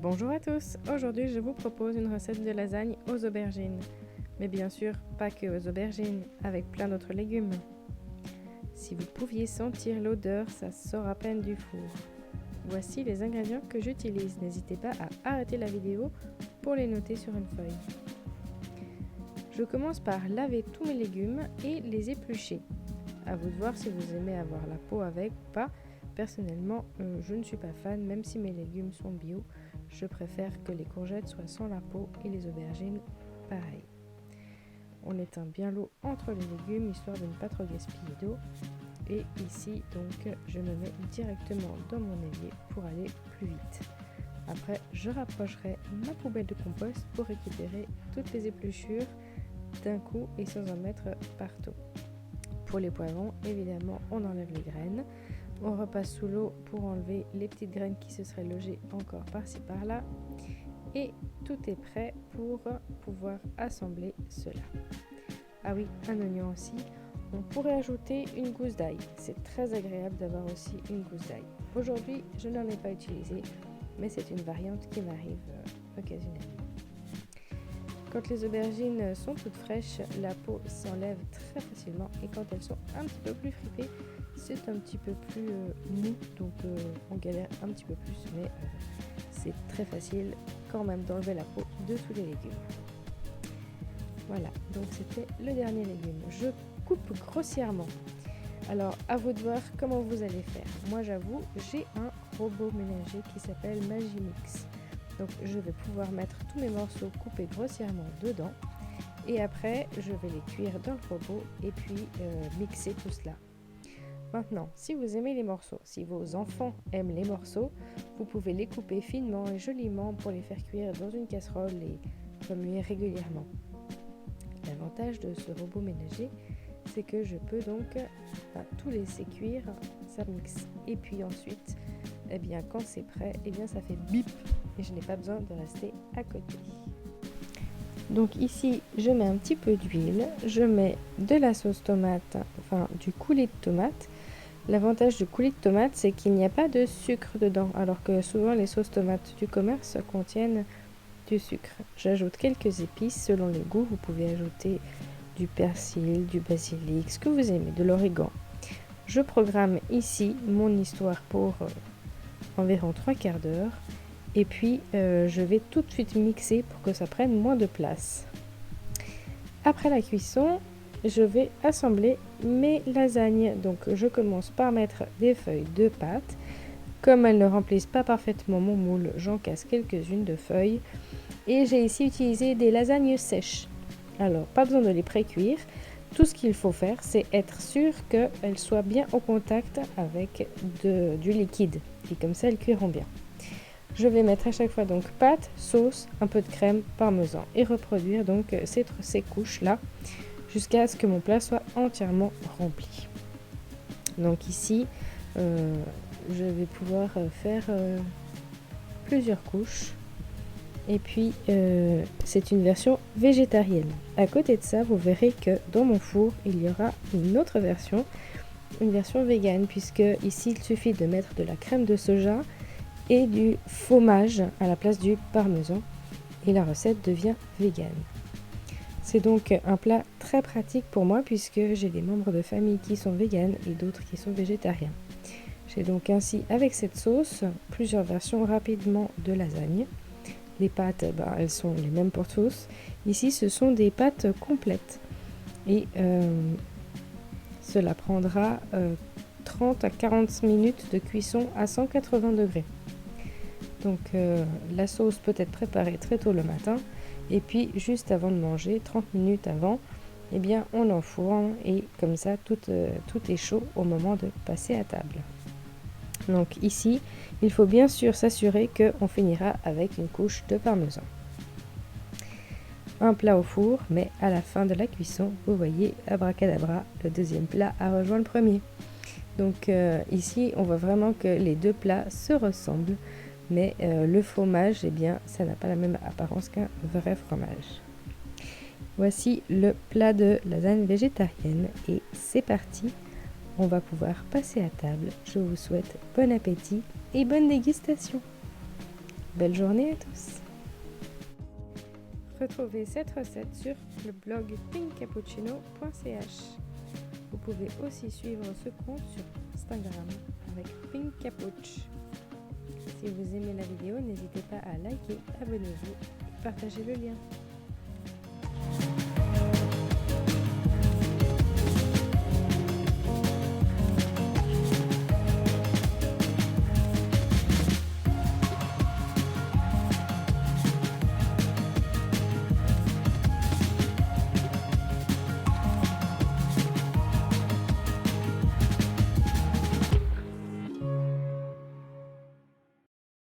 Bonjour à tous, aujourd'hui je vous propose une recette de lasagne aux aubergines. Mais bien sûr, pas que aux aubergines, avec plein d'autres légumes. Si vous pouviez sentir l'odeur, ça sort à peine du four. Voici les ingrédients que j'utilise, n'hésitez pas à arrêter la vidéo pour les noter sur une feuille. Je commence par laver tous mes légumes et les éplucher. À vous de voir si vous aimez avoir la peau avec ou pas. Personnellement, je ne suis pas fan, même si mes légumes sont bio. Je préfère que les courgettes soient sans la peau et les aubergines, pareil. On éteint bien l'eau entre les légumes, histoire de ne pas trop gaspiller d'eau. Et ici, donc, je me mets directement dans mon évier pour aller plus vite. Après, je rapprocherai ma poubelle de compost pour récupérer toutes les épluchures d'un coup et sans en mettre partout. Pour les poivrons, évidemment, on enlève les graines. On repasse sous l'eau pour enlever les petites graines qui se seraient logées encore par-ci par-là. Et tout est prêt pour pouvoir assembler cela. Ah oui, un oignon aussi. On pourrait ajouter une gousse d'ail. C'est très agréable d'avoir aussi une gousse d'ail. Aujourd'hui, je n'en ai pas utilisé, mais c'est une variante qui m'arrive occasionnellement. Quand les aubergines sont toutes fraîches, la peau s'enlève très facilement et quand elles sont un petit peu plus fripées, c'est un petit peu plus mou, donc on galère un petit peu plus, mais c'est très facile quand même d'enlever la peau de tous les légumes. Voilà, donc c'était le dernier légume. Je coupe grossièrement. Alors, à vous de voir comment vous allez faire. Moi, j'avoue, j'ai un robot ménager qui s'appelle Magimix. Donc, je vais pouvoir mettre tous mes morceaux coupés grossièrement dedans. Et après, je vais les cuire dans le robot et puis mixer tout cela. Maintenant, si vous aimez les morceaux, si vos enfants aiment les morceaux, vous pouvez les couper finement et joliment pour les faire cuire dans une casserole et remuer régulièrement. L'avantage de ce robot ménager, c'est que je peux donc tout laisser cuire, ça mixe. Et puis ensuite, quand c'est prêt, ça fait bip et je n'ai pas besoin de rester à côté. Donc ici, je mets un petit peu d'huile, je mets de la sauce tomate, du coulis de tomate. L'avantage du coulis de tomate, c'est qu'il n'y a pas de sucre dedans, alors que souvent les sauces tomates du commerce contiennent du sucre. J'ajoute quelques épices selon les goûts, vous pouvez ajouter du persil, du basilic, ce que vous aimez, de l'origan. Je programme ici mon histoire pour environ 3/4 d'heure et puis je vais tout de suite mixer pour que ça prenne moins de place. Après la cuisson, je vais assembler mes lasagnes. Donc je commence par mettre des feuilles de pâte. Comme elles ne remplissent pas parfaitement mon moule, j'en casse quelques-unes de feuilles. Et j'ai ici utilisé des lasagnes sèches. Alors, pas besoin de les pré-cuire. Tout ce qu'il faut faire, c'est être sûr qu'elles soient bien au contact avec du liquide. Et comme ça, elles cuiront bien. Je vais mettre à chaque fois donc pâte, sauce, un peu de crème, parmesan. Et reproduire donc ces couches-là jusqu'à ce que mon plat soit entièrement rempli. Donc ici, je vais pouvoir faire plusieurs couches. Et puis, c'est une version végétarienne. À côté de ça, vous verrez que dans mon four, il y aura une autre version, une version végane, puisque ici, il suffit de mettre de la crème de soja et du fromage à la place du parmesan. Et la recette devient végane. C'est donc un plat très pratique pour moi, puisque j'ai des membres de famille qui sont véganes et d'autres qui sont végétariens. J'ai donc ainsi, avec cette sauce, plusieurs versions rapidement de lasagne. Les pâtes, elles sont les mêmes pour tous. Ici, ce sont des pâtes complètes. Et cela prendra 30 à 40 minutes de cuisson à 180 degrés. Donc, la sauce peut être préparée très tôt le matin. Et puis, juste avant de manger, 30 minutes avant, on enfourne. Et comme ça, tout est chaud au moment de passer à table. Donc ici, il faut bien sûr s'assurer qu'on finira avec une couche de parmesan. Un plat au four, mais à la fin de la cuisson, vous voyez, abracadabra, le deuxième plat a rejoint le premier. Donc ici, on voit vraiment que les deux plats se ressemblent, mais le fromage, ça n'a pas la même apparence qu'un vrai fromage. Voici le plat de lasagne végétarienne et c'est parti. On va pouvoir passer à table. Je vous souhaite bon appétit et bonne dégustation. Belle journée à tous! Retrouvez cette recette sur le blog pinkcappuccino.ch. Vous pouvez aussi suivre ce compte sur Instagram avec pinkcappucc. Si vous aimez la vidéo, n'hésitez pas à liker, abonnez-vous et partagez le lien.